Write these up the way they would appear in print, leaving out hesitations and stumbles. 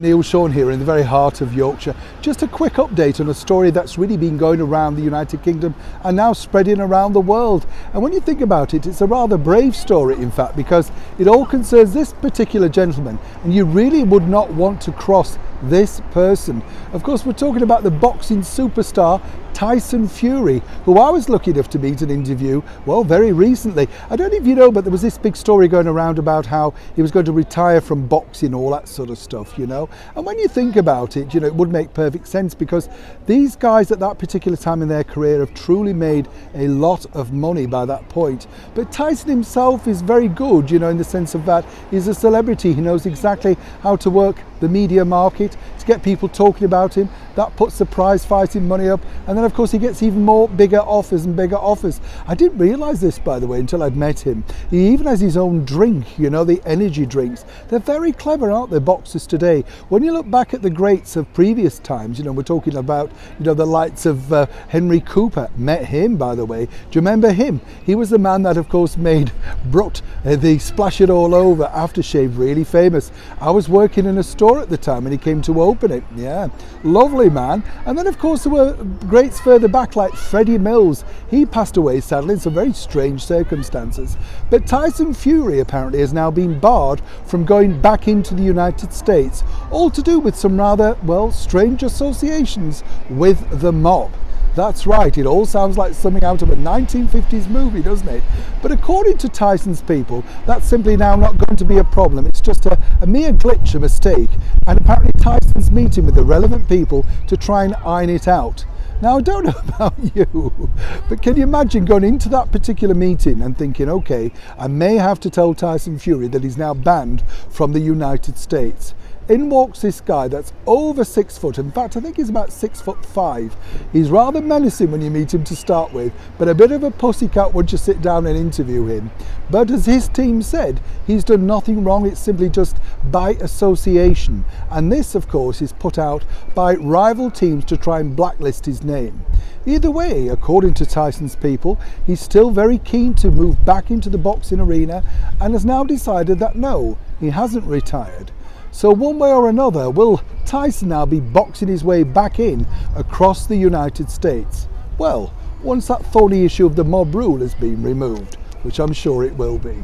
Neil Sean here in the very heart of Yorkshire. Just a quick update on a story that's really been going around the United Kingdom and now spreading around the world. And when you think about it, it's a rather brave story, in fact, because it all concerns this particular gentleman, and you really would not want to cross this person. Of course, we're talking about the boxing superstar Tyson Fury, who I was lucky enough to meet and interview, well, very recently. I don't know if you know, but there was this big story going around about how he was going to retire from boxing, all that sort of stuff, you know. And when you think about it, you know, it would make perfect sense, because these guys at that particular time in their career have truly made a lot of money by that point. But Tyson himself is very good, you know, in the sense of that he's a celebrity. He knows exactly how to work the media market to get people talking about him. That puts the prize fighting money up, and then of course he gets even more bigger offers and bigger offers. I didn't realise this, by the way, until I'd met him. He even has his own drink, you know, the energy drinks. They're very clever, aren't they, boxers today? When you look back at the greats of previous times, you know, we're talking about, you know, the likes of Henry Cooper. Met him, by the way. Do you remember him? He was the man that of course made Brut, the splash it all over aftershave, really famous. I was working in a store at the time and he came to open it. Yeah, lovely man. And then of course there were greats further back like Freddie Mills. He passed away sadly in some very strange circumstances. But Tyson Fury apparently has now been barred from going back into the United States, all to do with some rather, well, strange associations with the mob. That's right, it all sounds like something out of a 1950s movie, doesn't it? But according to Tyson's people, that's simply now not going to be a problem. It's just a mere glitch, a mistake. And apparently Tyson's meeting with the relevant people to try and iron it out. Now, I don't know about you, but can you imagine going into that particular meeting and thinking, okay, I may have to tell Tyson Fury that he's now banned from the United States. In walks this guy that's over 6 foot. In fact, I think he's about 6'5". He's rather menacing when you meet him to start with, but a bit of a pussycat once you sit down and interview him. But as his team said, he's done nothing wrong. It's simply just by association. And this, of course, is put out by rival teams to try and blacklist his name. Either way, according to Tyson's people, he's still very keen to move back into the boxing arena and has now decided that no, he hasn't retired. So one way or another, will Tyson now be boxing his way back in across the United States? Well, once that thorny issue of the mob rule has been removed, which I'm sure it will be.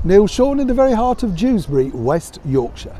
Neil Sean in the very heart of Dewsbury, West Yorkshire.